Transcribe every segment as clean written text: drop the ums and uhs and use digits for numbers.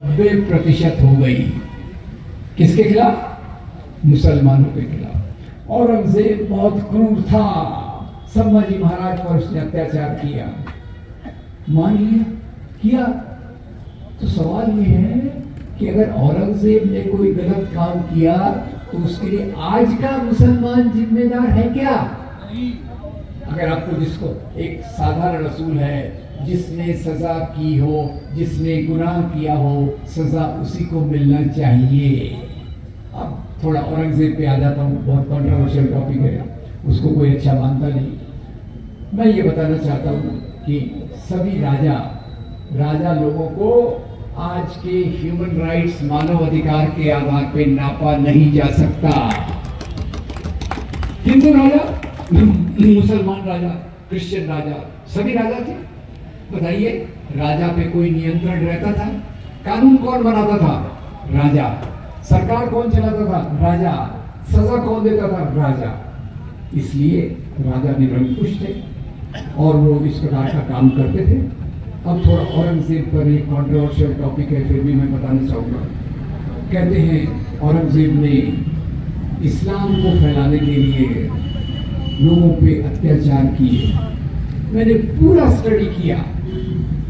90% हो गई। किसके खिलाफ? मुसलमानों के खिलाफ। औरंगजेब बहुत क्रूर था, संभाजी महाराज पर उसने अत्याचार किया, मान लिया किया। तो सवाल ये है कि अगर औरंगजेब ने कोई गलत काम किया तो उसके लिए आज का मुसलमान जिम्मेदार है क्या? अगर आपको जिसको एक साधारण असूल है, जिसने सजा की हो, जिसने गुनाह किया हो, सजा उसी को मिलना चाहिए। अब थोड़ा औरंगजेब पे आ जाता हूँ, बहुत कंट्रोवर्शियल टॉपिक है, उसको कोई अच्छा मानता नहीं। मैं ये बताना चाहता हूँ कि सभी राजा लोगों को आज के ह्यूमन राइट्स, मानव अधिकार के आधार पे नापा नहीं जा सकता। हिंदू राजा, मुसलमान राजा, क्रिश्चियन राजा, सभी राजा थे। बताइए, राजा पे कोई नियंत्रण रहता था? कानून कौन बनाता था? राजा। सरकार कौन चलाता था? राजा। सजा कौन देता था? राजा। इसलिए राजा निरंकुश थे और वो इस प्रकार का काम करते थे। अब थोड़ा औरंगजेब पर एक कॉन्ट्रोवर्शियल टॉपिक है, फिर भी मैं बताना चाहूँगा। कहते हैं औरंगजेब ने इस्लाम को फैलाने के लिए लोगों पे अत्याचार किए। मैंने पूरा स्टडी किया।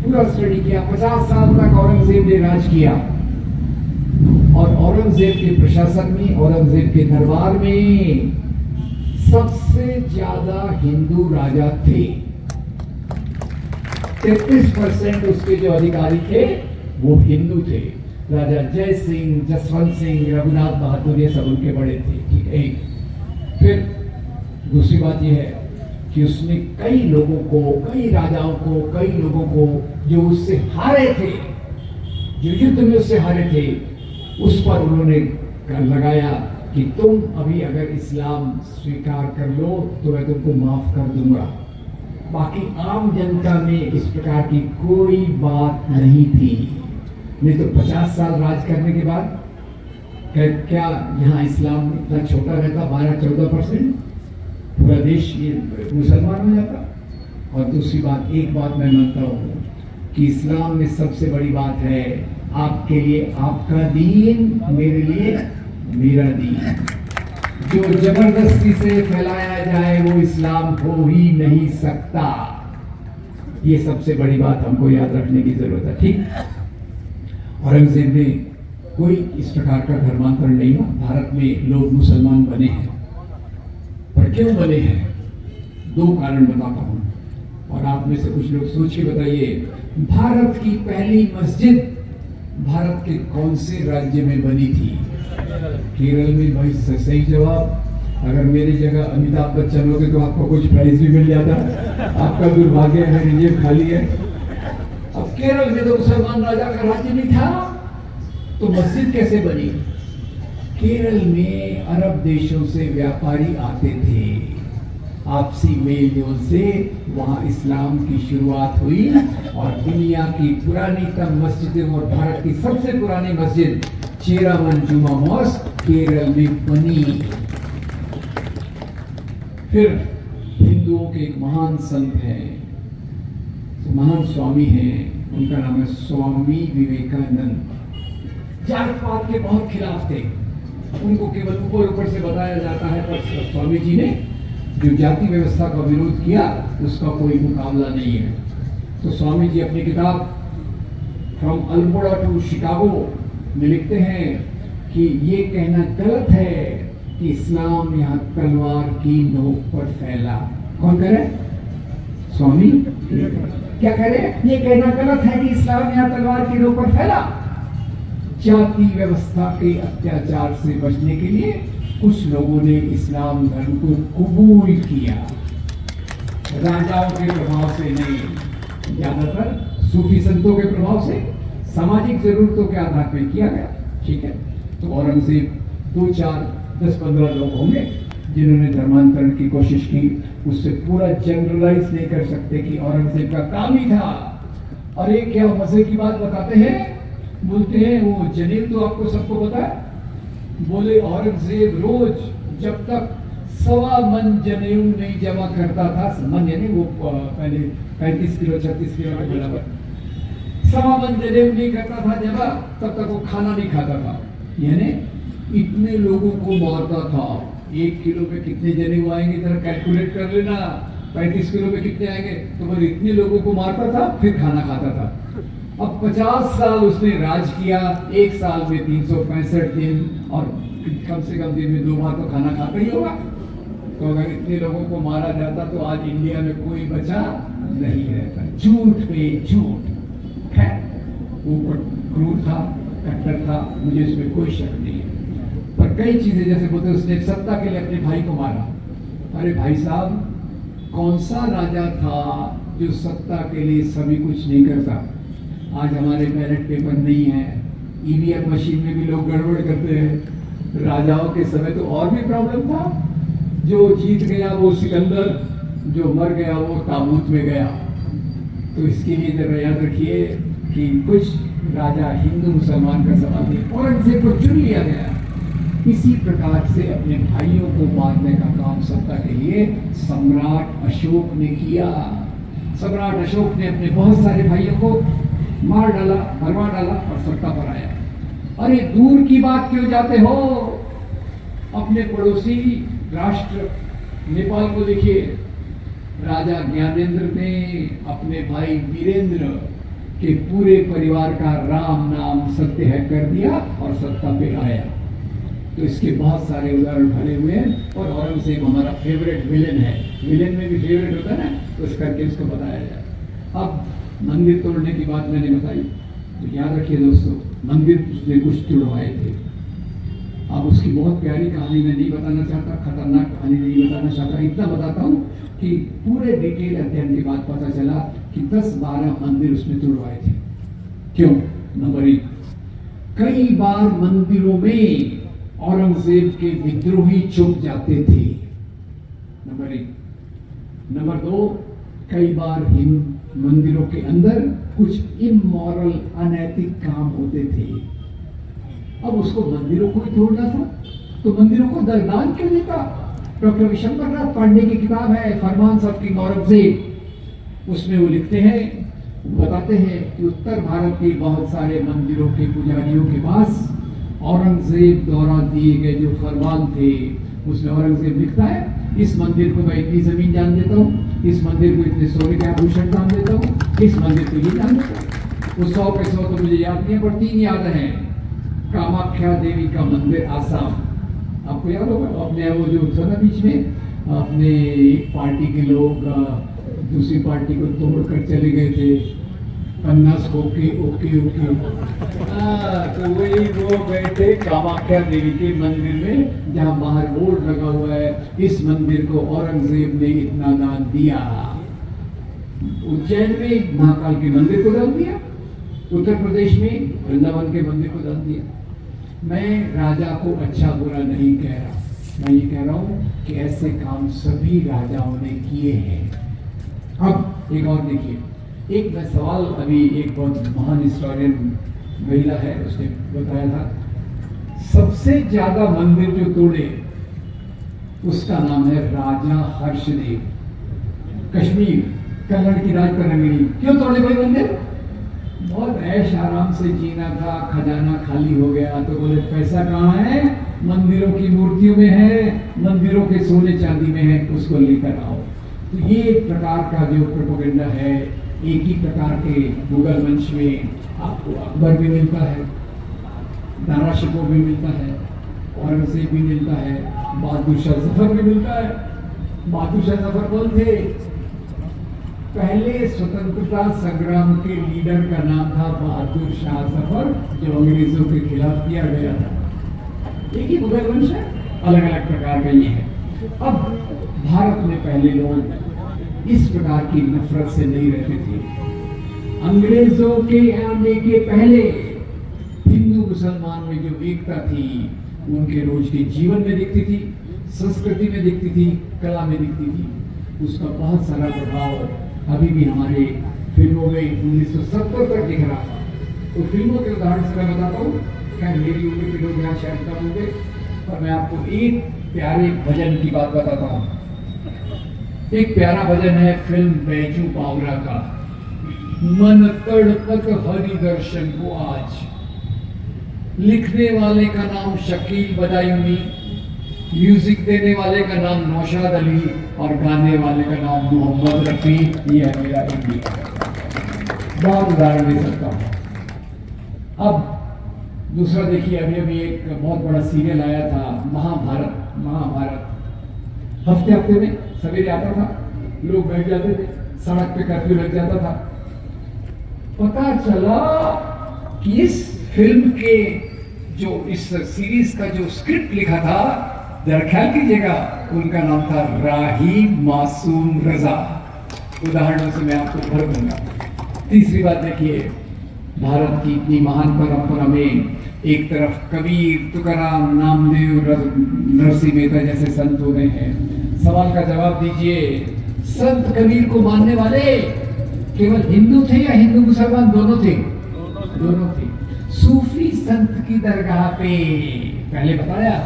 50 साल तक औरंगजेब ने राज किया और औरंगजेब के प्रशासन में, औरंगजेब के दरबार में सबसे ज्यादा हिंदू राजा थे। 33% उसके जो अधिकारी थे वो हिंदू थे। राजा जय सिंह, जसवंत सिंह, रघुनाथ बहादुर, ये सब उनके बड़े थे। ठीक है। फिर दूसरी बात यह है कि उसने कई लोगों को, कई राजाओं को, कई लोगों को जो उससे हारे थे, जो युद्ध में उससे हारे थे, उस पर उन्होंने लगाया कि तुम अभी अगर इस्लाम स्वीकार कर लो तो मैं तुमको माफ कर दूंगा। बाकी आम जनता में इस प्रकार की कोई बात नहीं थी। नहीं तो 50 साल राज करने के बाद क्या यहाँ इस्लाम इतना छोटा रहता? 12-14% पूरा देश ये मुसलमान हो जाता। और दूसरी बात, एक बात मैं मानता हूँ कि इस्लाम में सबसे बड़ी बात है, आपके लिए आपका दीन, मेरे लिए मेरा दीन। जो जबरदस्ती से फैलाया जाए वो इस्लाम हो ही नहीं सकता। ये सबसे बड़ी बात हमको याद रखने की जरूरत है। ठीक, औरंगजेब ने कोई इस प्रकार का धर्मांतरण नहीं हुआ। भारत में लोग मुसलमान बने हैं, पर क्यों बने हैं? 2 कारण बताता हूं और आप में से कुछ लोग सोच के बताइए, भारत की पहली मस्जिद भारत के कौन से राज्य में बनी थी? केरल में। भाई सही जवाब। अगर मेरी जगह अमिताभ बच्चन होते तो आपको कुछ प्राइज भी मिल जाता। आपका दुर्भाग्य है, मेरी जेब खाली है। अब केरल में तो मुसलमान राजा का राज्य नहीं था, तो मस्जिद कैसे बनी? केरल में अरब देशों से व्यापारी आते थे, आपसी मेल जोल से वहां इस्लाम की शुरुआत हुई और दुनिया की पुरानीतम मस्जिदें और भारत की सबसे पुरानी मस्जिद चेरामन जुमा मॉस्क केरल में बनी। फिर हिंदुओं के एक महान संत हैं, महान स्वामी हैं, उनका नाम है स्वामी विवेकानंद। जात पात के बहुत खिलाफ थे, उनको केवल ऊपर से बताया जाता है, पर स्वामी जी ने जो जाति व्यवस्था का विरोध किया उसका कोई मुकाबला नहीं है। तो स्वामी जी अपनी किताब फ्रॉम अल्मोड़ा टू शिकागो में लिखते हैं कि ये कहना गलत है कि इस्लाम यहाँ तलवार की नोक पर फैला। कौन कह रहे? स्वामी क्या कह रहे हैं? ये कहना गलत है कि इस्लाम यहाँ तलवार की नोक पर फैला। जाति व्यवस्था के अत्याचार से बचने के लिए कुछ लोगों ने इस्लाम धर्म को कबूल किया, राजाओं के प्रभाव से नहीं, ज्यादातर सूफी संतों के प्रभाव से, सामाजिक जरूरतों के आधार पर किया गया। ठीक है। तो औरंगजेब 2, 4, 10, 15 लोग होंगे जिन्होंने धर्मांतरण की कोशिश की। उससे पूरा जनरलाइज नहीं कर सकते कि औरंगजेब का काम ही था। और एक क्या मजे की बात बताते हैं, बोलते हैं वो जनेऊ तो आपको सबको पता है, बोले औरंगजेब रोज जब तक 1.25 मन जनेऊ नहीं जमा करता था, मन यानी वो पहले 35 किलो 36 किलो के बराबर, समावन जनेऊ नहीं करता था जब तब तक वो खाना नहीं खाता था। यानी इतने लोगों को मारता था। 1 किलो पे कितने जनेऊ आएंगे जरा कैलकुलेट कर लेना। 35 किलो पे कितने आएंगे? तो वो इतने लोगों को मारता था फिर खाना खाता था। अब 50 साल उसने राज किया, 1 साल में 365 दिन और कम से कम दिन में 2 बार तो खाना खाता ही होगा। तो अगर इतने लोगों को मारा जाता तो आज इंडिया में कोई बचा नहीं रहता। झूठ पे झूठ। खैर वो क्रूर था, कट्टर था, मुझे इसमें कोई शक नहीं है। पर कई चीजें जैसे बोलते उसने सत्ता के लिए अपने भाई को मारा। अरे भाई साहब, कौन सा राजा था जो सत्ता के लिए सभी कुछ नहीं करता? आज हमारे बैलेट पेपर नहीं है, ईवीएम मशीन में भी लोग गड़बड़ करते हैं। राजाओं के समय तो और भी प्रॉब्लम था। जो जीत गया वो सिकंदर, जो मर गया वो ताबूत में गया। तो इसके लिए जरा याद रखिए कि कुछ राजा हिंदू मुसलमान का सवाल नहीं, औरंगजेब को चुन लिया गया। इसी प्रकार से अपने भाइयों को मारने का काम सत्ता के लिए सम्राट अशोक ने किया। सम्राट अशोक ने अपने बहुत सारे भाइयों को मार डाला, मरवा डाला और सत्ता पर आया। अरे दूर की बात क्यों जाते हो? अपने पड़ोसी राष्ट्र नेपाल को देखिए। राजा ज्ञानेंद्र ने अपने भाई वीरेंद्र के पूरे परिवार का राम नाम सत्याग्रह कर दिया और सत्ता पे आया। तो इसके बहुत सारे उदाहरण भरे हुए हैं। और औरंगजेब हमारा फेवरेट विलेन है। विलेन में भी फेवरेट होता है ना, तो इस करके इसको बताया जाए। अब मंदिर तोड़ने की बात मैंने बताई, तो याद रखिए दोस्तों, मंदिर उसने कुछ तुड़वाए थे। अब उसकी बहुत प्यारी कहानी मैं नहीं बताना चाहता, खतरनाक कहानी नहीं बताना चाहता। इतना बताता हूँ कि पूरे डिटेल अध्ययन के बाद पता चला कि 10-12 मंदिर उसने तुड़वाए थे। क्यों? नंबर 1, कई बार मंदिरों में औरंगजेब के विद्रोही छुप जाते थे। नंबर 1। नंबर 2, कई बार मंदिरों के अंदर कुछ इमोरल, अनैतिक काम होते थे। अब उसको मंदिरों को ही तोड़ना था, तो मंदिरों को दान क्यों देता? डॉक्टर विशंबरनाथ पांडे की किताब है फरमान्स ऑफ किंग औरंगजेब, उसमें वो लिखते हैं, बताते हैं कि उत्तर भारत के बहुत सारे मंदिरों के पुजारियों के पास औरंगजेब द्वारा दिए गए जो फरमान थे, उसमें औरंगजेब लिखता है, इस मंदिर को मैं इतनी जमीन दान देता हूँ, इस मंदिर को इतने सोने के आभूषण दान देता हूँ, इस मंदिर को ये दान देता हूँ। वो 100 के 100 तो मुझे याद नहीं है, पर 3 याद हैं। कामाख्या देवी का मंदिर आसाम, आपको याद होगा। अपने वो जो था ना बीच में, अपने एक पार्टी के लोग दूसरी पार्टी को तोड़कर चले गए थे। 50 ओके ओके ओके। तो वही वो बैठे कामाख्या देवी के मंदिर में, जहाँ बाहर बोर्ड लगा हुआ है, इस मंदिर को औरंगजेब ने इतना दान दिया। उज्जैन में महाकाल के मंदिर को दान दिया, उत्तर प्रदेश में वृंदावन के मंदिर को दान दिया। मैं राजा को अच्छा बुरा नहीं कह रहा, मैं ये कह रहा हूँ कि ऐसे काम सभी राजाओं ने किए हैं। अब एक और देखिए, एक मैं सवाल अभी एक बहुत महान हिस्टोरियन महिला है, उसने बताया था, सबसे ज्यादा मंदिर जो तोड़े उसका नाम है राजा हर्षदेव। कश्मीर, कन्नड़ की राजतरंगिणी। क्यों तोड़े भाई मंदिर? बहुत ऐश आराम से जीना था, खजाना खाली हो गया, तो बोले पैसा कहाँ है? मंदिरों की मूर्तियों में है, मंदिरों के सोने चांदी में है, उसको लेकर आओ। तो ये एक प्रकार का जो प्रोपेगेंडा है, एक ही प्रकार के मुगल वंश में आपको अकबर भी मिलता है, दारा शिकोह भी मिलता है, औरंगजेब भी मिलता है, बहादुर शाह जफर भी मिलता है। बहादुर शाह जफर कौन थे? पहले स्वतंत्रता संग्राम के लीडर का नाम था बहादुर शाह जफर, जो अंग्रेजों के खिलाफ किया गया था। एक ही मुगल वंश है, अलग अलग प्रकार का ये है। अब भारत में पहले लोग इस प्रकार की नफरत से नहीं रहते थे। अंग्रेजों के आने के पहले हिंदू मुसलमान में जो एकता थी, उनके रोज के जीवन में दिखती थी, संस्कृति में दिखती थी, कला में दिखती थी। उसका बहुत सारा प्रभाव अभी भी हमारे फिल्मों में 1970 तक दिख रहा था। तो फिल्मों के उदाहरण से मैं बताता हूँ, खैर मेरी उम्र के लोग यहाँ शायद कम होंगे, पर मैं आपको एक प्यारे भजन की बात बताता हूँ। एक प्यारा भजन है फिल्म बैजू बावरा का। मन तड़पत हरि दर्शन को आज। लिखने वाले का नाम शकील बदायूनी, म्यूजिक देने वाले का नाम नौशाद अली और गाने वाले का नाम मोहम्मद रफी। ये है मेरा इंडिया। बहुत उदाहरण दे सकता हूं। अब दूसरा देखिए, अभी अभी एक बहुत बड़ा सीरियल आया था महाभारत। हफ्ते हफ्ते में सवेरे आता था, लोग बैठ जाते थे, सड़क पे कर्फ्यू लग जाता था। पता चला कि इस फिल्म के जो इस सीरीज का जो स्क्रिप्ट लिखा था, जरा ख्याल कीजिएगा, उनका नाम था राही मासूम रजा। उदाहरणों से मैं आपको भर दूंगा। तीसरी बात देखिए, भारत की इतनी महान परंपरा में एक तरफ कबीर, तुकाराम, नामदेव, नरसिंह मेहता जैसे संत हो गए हैं। सवाल का जवाब दीजिए, संत कबीर को मानने वाले केवल हिंदू थे या हिंदू मुसलमान दोनों थे? दोनों थे। सूफी संत की दरगाह पे पहले बताया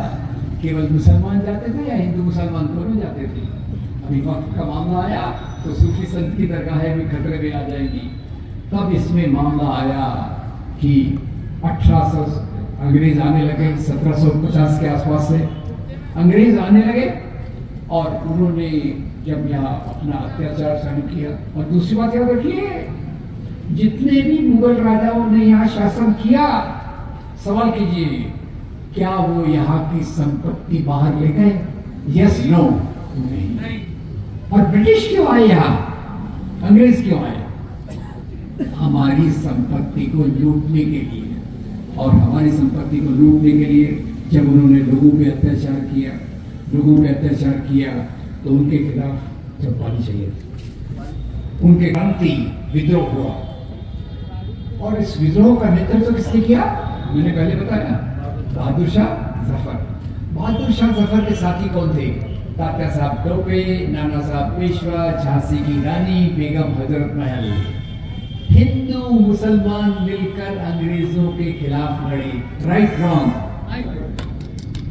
केवल मुसलमान जाते थे या हिंदू मुसलमान दोनों जाते थे। अभी वक्त का मामला आया तो सूफी संत की दरगाहें भी खतरे में आ जाएंगी। तब इसमें मामला आया कि 1800 अंग्रेज आने लगे, 1750 के आसपास से अंग्रेज आने लगे और उन्होंने जब यहाँ अपना अत्याचार शुरू किया। और दूसरी बात याद रखिए, जितने भी मुगल राजाओं ने यहाँ शासन किया, सवाल कीजिए क्या वो यहाँ की संपत्ति बाहर ले गए? Yes no? नहीं। और ब्रिटिश क्यों आए यहाँ? अंग्रेज क्यों आए? हमारी संपत्ति को लूटने के लिए। और हमारी संपत्ति को लूटने के लिए जब उन्होंने लोगों पे अत्याचार किया तो उनके खिलाफ चौपाली चाहिए थी। उनके क्रांति विद्रोह हुआ और इस विद्रोह का नेतृत्व किसने किया? मैंने पहले बताया, बहादुर शाह जफर। बहादुर शाह जफर के साथी कौन थे? तात्या साहब टोपे, नाना साहब पेशवा, झांसी की रानी, बेगम हजरत महल। हिंदू मुसलमान मिलकर अंग्रेजों के खिलाफ लड़े। Right wrong?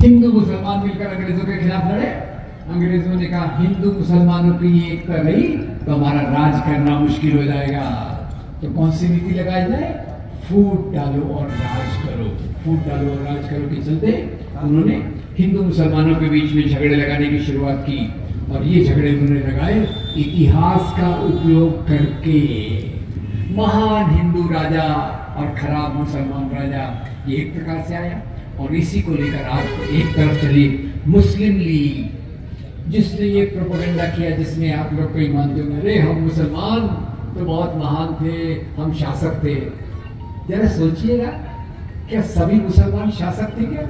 हिंदू मुसलमान मिलकर अंग्रेजों के खिलाफ लड़े। अंग्रेजों ने कहा हिंदू मुसलमानों की एकता रही तो हमारा राज करना मुश्किल हो जाएगा। तो कौन सी नीति लगाई जाए? फूट डालो और राज करो। फूट डालो और राज करो के चलते उन्होंने हिंदू मुसलमानों के बीच में झगड़े लगाने की शुरुआत की। और ये झगड़े उन्होंने लगाए इतिहास का उपयोग करके। महान हिंदू राजा और खराब मुसलमान राजा, ये एक प्रकार से आया। और इसी को लेकर आप एक तरफ चली मुस्लिम लीग, जिसने ये प्रोपेगेंडा किया, जिसमें आप लोग कोई मानते होंगे, अरे हम मुसलमान तो बहुत महान थे, हम शासक थे। जरा सोचिएगा, क्या सभी मुसलमान शासक थे क्या?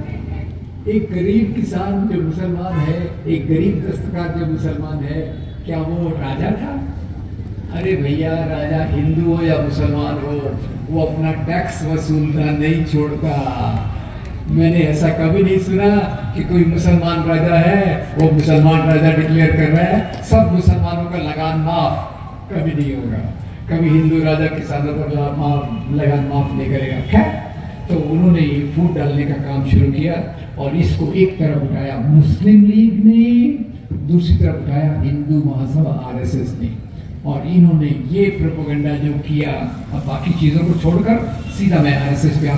एक गरीब किसान जो मुसलमान है, एक गरीब दस्तकार जो मुसलमान है, क्या वो राजा था? अरे भैया, राजा हिंदू हो या मुसलमान हो, वो अपना टैक्स वसूलना नहीं छोड़ता। मैंने ऐसा कभी नहीं सुना कि कोई मुसलमान राजा है, वो मुसलमान राजा डिक्लेयर कर रहा है सब मुसलमानों का लगान माफ। कभी नहीं होगा। कभी हिंदू राजा किसानों पर लगान माफ नहीं करेगा। क्या? तो उन्होंने ये फूट डालने का काम शुरू किया और इसको एक तरफ उठाया मुस्लिम लीग ने, दूसरी तरफ उठाया हिंदू महासभा RSS ने। और इन्होंने ये प्रोपेगेंडा जो किया, अब बाकी चीजों को छोड़कर सीधा मैं RSS पे